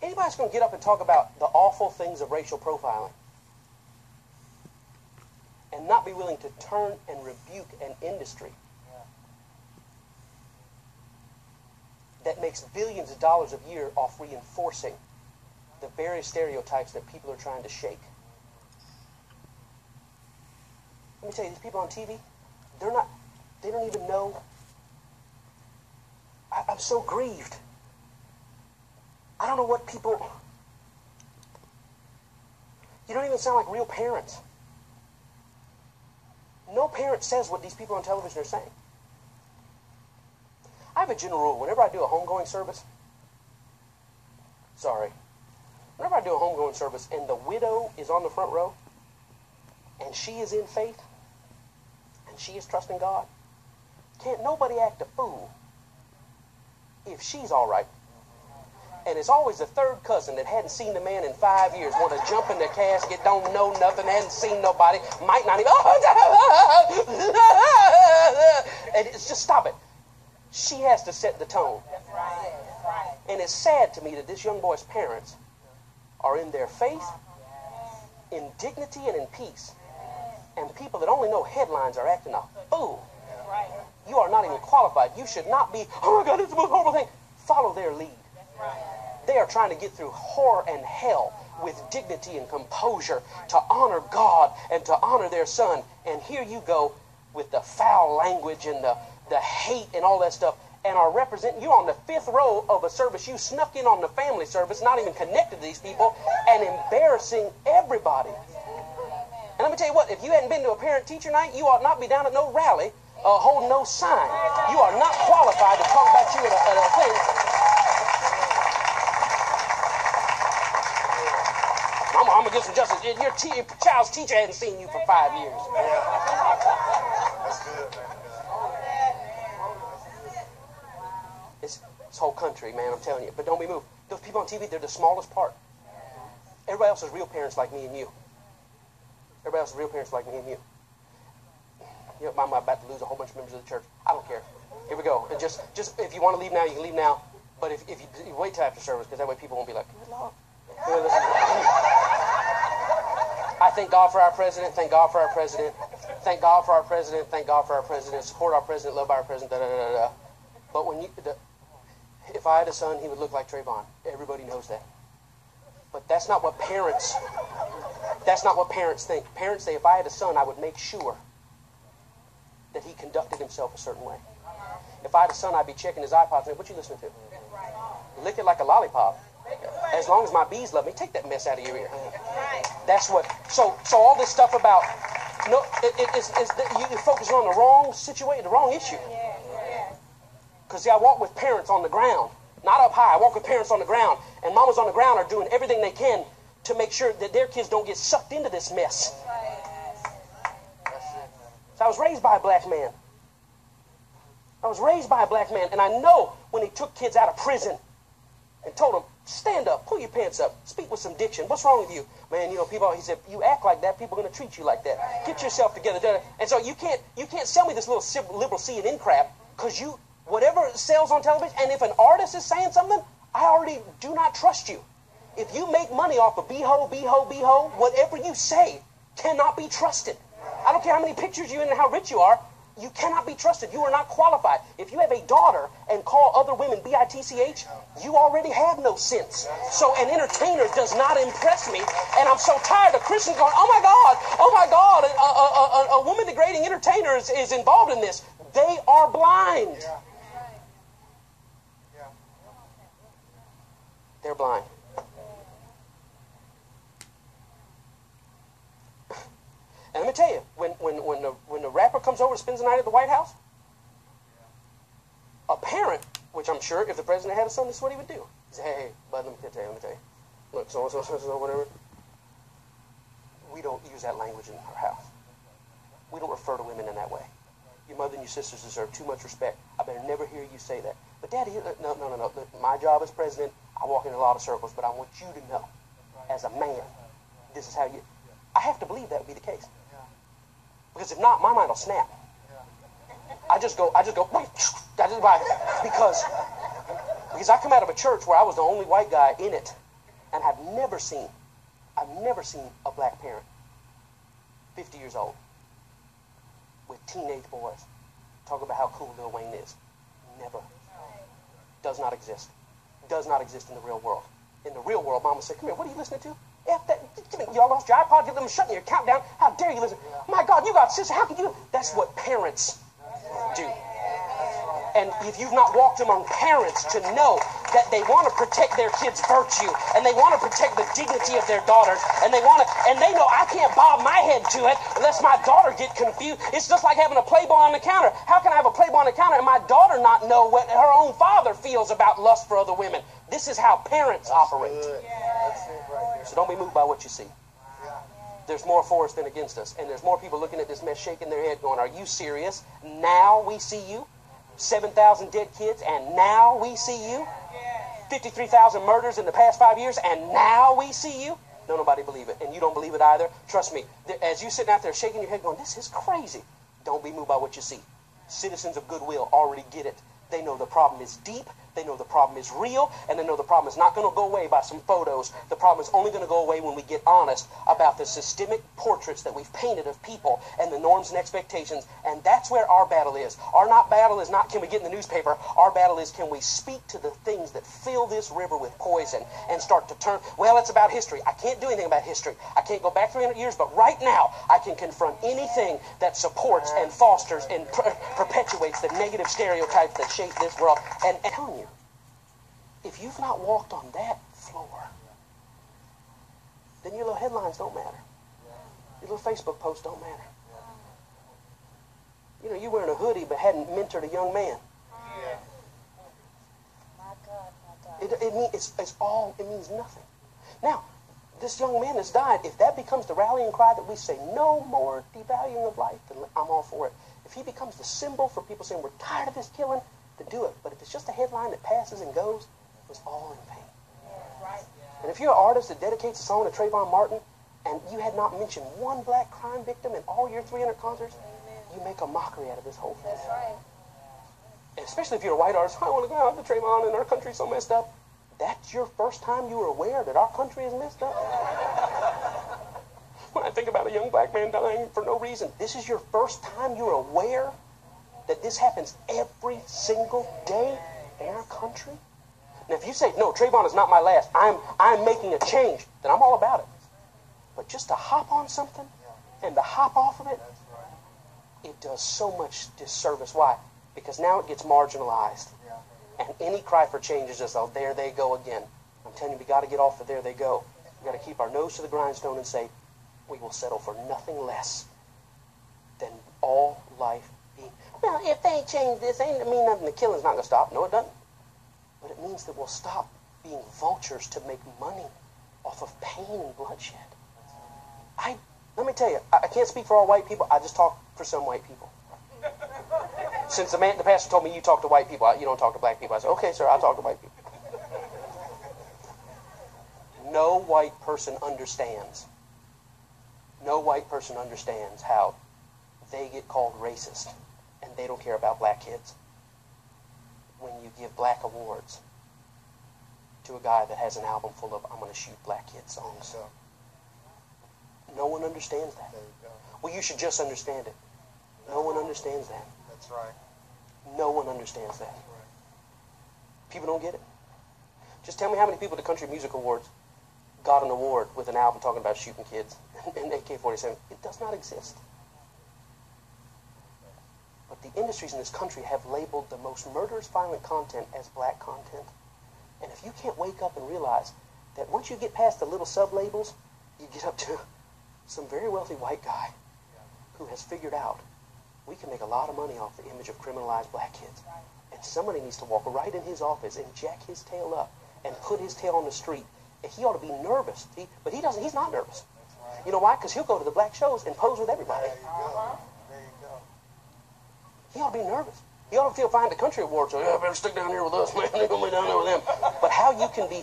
Anybody that's going to get up and talk about the awful things of racial profiling and not be willing to turn and rebuke an industry that makes billions of dollars a year off reinforcing the various stereotypes that people are trying to shake. Let me tell you, these people on TV, they don't even know. I'm so grieved. I don't know what people... You don't even sound like real parents. No parent says what these people on television are saying. I have a general rule. Whenever I do a homegoing service, whenever I do a homegoing service and the widow is on the front row and she is in faith and she is trusting God, can't nobody act a fool if she's all right. And it's always the third cousin that hadn't seen the man in 5 years, want to jump in the casket, don't know nothing, hadn't seen nobody, might not even... And it's just stop it. She has to set the tone. And it's sad to me that this young boy's parents are in their faith, in dignity, and in peace. And people that only know headlines are acting a fool. You are not even qualified. You should not be, oh my God, it's the most horrible thing. Follow their lead. They are trying to get through horror and hell with dignity and composure to honor God and to honor their son. And here you go with the foul language and the hate and all that stuff, and are representing you on the 5th row of a service. You snuck in on the family service, not even connected to these people, and embarrassing everybody. And let me tell you what, if you hadn't been to a parent-teacher night, you ought not be down at no rally holding no sign. You are not qualified to talk about you at a thing. I'm going to get some justice. Your child's teacher hadn't seen you for 5 years. That's good, man. This whole country, man, I'm telling you. But don't be moved. Those people on TV, they're the smallest part. Everybody else is real parents like me and you. Everybody else is real parents like me and you. You know, I'm about to lose a whole bunch of members of the church. I don't care. Here we go. And just if you want to leave now, you can leave now. But if you wait till after service, because that way people won't be like, good Lord. I thank God for our president. Thank God for our president. Thank God for our president. Thank God for our president. Support our president. Love our president. Da, da, da, da. But if I had a son, he would look like Travon. Everybody knows that. But that's not what parents. That's not what parents think. Parents say, if I had a son, I would make sure that he conducted himself a certain way. If I had a son, I'd be checking his iPod and saying, what you listening to? Lick it like a lollipop. As long as my bees love me, take that mess out of your ear. That's what. So all this stuff about you focus on the wrong situation, the wrong issue. Because see, I walk with parents on the ground, not up high. I walk with parents on the ground, and mamas on the ground are doing everything they can to make sure that their kids don't get sucked into this mess. So I was raised by a black man. And I know when he took kids out of prison and told them, stand up, pull your pants up, speak with some diction. What's wrong with you? Man, you know, he said, you act like that, people are going to treat you like that. Get yourself together. And so you can't sell me this little liberal CNN crap, because whatever sells on television, and if an artist is saying something, I already do not trust you. If you make money off of beho, whatever you say cannot be trusted. I don't care how many pictures you're in and how rich you are, you cannot be trusted. You are not qualified. If you have a daughter and call other women bitch, you already have no sense. So an entertainer does not impress me, and I'm so tired of Christians going, oh my God, a woman degrading entertainer is involved in this. They are blind. They're blind. And let me tell you, when the rapper comes over and spends the night at the White House, a parent, which I'm sure if the president had a son, this is what he would do. He'd say, hey, bud, let me tell you. Look, so whatever. We don't use that language in our house. We don't refer to women in that way. Your mother and your sisters deserve too much respect. I better never hear you say that. But Daddy, no. Look, my job as president, I walk in a lot of circles, but I want you to know, as a man, this is how you... I have to believe that would be the case. Because if not, my mind will snap. I just go, because I come out of a church where I was the only white guy in it And I've never seen a black parent, 50 years old, with teenage boys, talk about how cool Lil Wayne is. Never. Does not exist. Does not exist in the real world. In the real world, Mama said, come here, what are you listening to? F that. Y'all lost your iPod, you let them shutting your countdown. How dare you listen? My God, you got sister, how can you? That's what parents do. And if you've not walked among parents to know that they want to protect their kids' virtue and they want to protect the dignity of their daughters and they know I can't bob my head to it unless my daughter get confused. It's just like having a Playboy on the counter. How can I have a Playboy on the counter and my daughter not know what her own father feels about lust for other women? This is how parents operate. So don't be moved by what you see. There's more for us than against us. And there's more people looking at this mess shaking their head going, are you serious? Now we see you? 7,000 dead kids, and now we see you? 53,000 murders in the past 5 years, and now we see you? No, nobody believe it, and you don't believe it either. Trust me, as you sitting out there shaking your head going, this is crazy. Don't be moved by what you see. Citizens of goodwill already get it. They know the problem is deep. They know the problem is real, and they know the problem is not going to go away by some photos. The problem is only going to go away when we get honest about the systemic portraits that we've painted of people and the norms and expectations, and that's where our battle is. Our battle is not can we get in the newspaper. Our battle is can we speak to the things that fill this river with poison and start to turn. Well, it's about history. I can't do anything about history. I can't go back 300 years, but right now I can confront anything that supports and fosters and perpetuates the negative stereotypes that shape this world. And I'm telling you, if you've not walked on that floor, then your little headlines don't matter. Your little Facebook posts don't matter. You know, you're wearing a hoodie but hadn't mentored a young man. It means nothing. Now, this young man has died. If that becomes the rallying cry that we say, no more devaluing of life, then I'm all for it. If he becomes the symbol for people saying, we're tired of this killing, then do it. But if it's just a headline that passes and goes, it's all in vain. And if you're an artist that dedicates a song to Travon Martin, and you had not mentioned one black crime victim in all your 300 concerts, you make a mockery out of this whole thing. And especially if you're a white artist, I want to go out to Travon and our country's so messed up. That's your first time you were aware that our country is messed up? When I think about a young black man dying for no reason, this is your first time you're aware that this happens every single day in our country? Now, if you say, no, Travon is not my last, I'm making a change, then I'm all about it. But just to hop on something and to hop off of it, it does so much disservice. Why? Because now it gets marginalized. And any cry for change is just, oh, there they go again. I'm telling you, we got to get off the there they go. We got to keep our nose to the grindstone and say, we will settle for nothing less than all life being. Well, if they ain't changed this, ain't mean nothing. The killing's not going to stop. No, it doesn't. But it means that we'll stop being vultures to make money off of pain and bloodshed. Let me tell you, I can't speak for all white people. I just talk for some white people. Since the pastor told me you talk to white people, you don't talk to black people. I said, okay, sir, I'll talk to white people. No white person understands. No white person understands how they get called racist and they don't care about black kids when you give black awards to a guy that has an album full of I'm going to shoot black kids songs. No one understands that. Well, you should just understand it. No one understands that. That's right. No one understands that. People don't get it. Just tell me how many people at the Country Music Awards got an award with an album talking about shooting kids and AK-47. It does not exist. But the industries in this country have labeled the most murderous, violent content as black content. And if you can't wake up and realize that once you get past the little sub-labels, you get up to some very wealthy white guy who has figured out we can make a lot of money off the image of criminalized black kids. And somebody needs to walk right in his office and jack his tail up and put his tail on the street. And he ought to be nervous. But he doesn't. He's not nervous. You know why? Because he'll go to the black shows and pose with everybody. There you go. He ought to be nervous. He ought to feel fine at the country awards. So, yeah, I better stick down here with us, man. They're going to be down there with them. But how you can be